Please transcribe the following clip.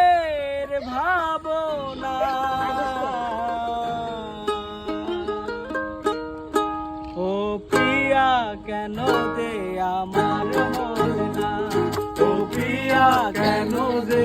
মনের ভাবনা। ও প্রিয়া কেন দে আমার মন না, ও প্রিয়া কেন দে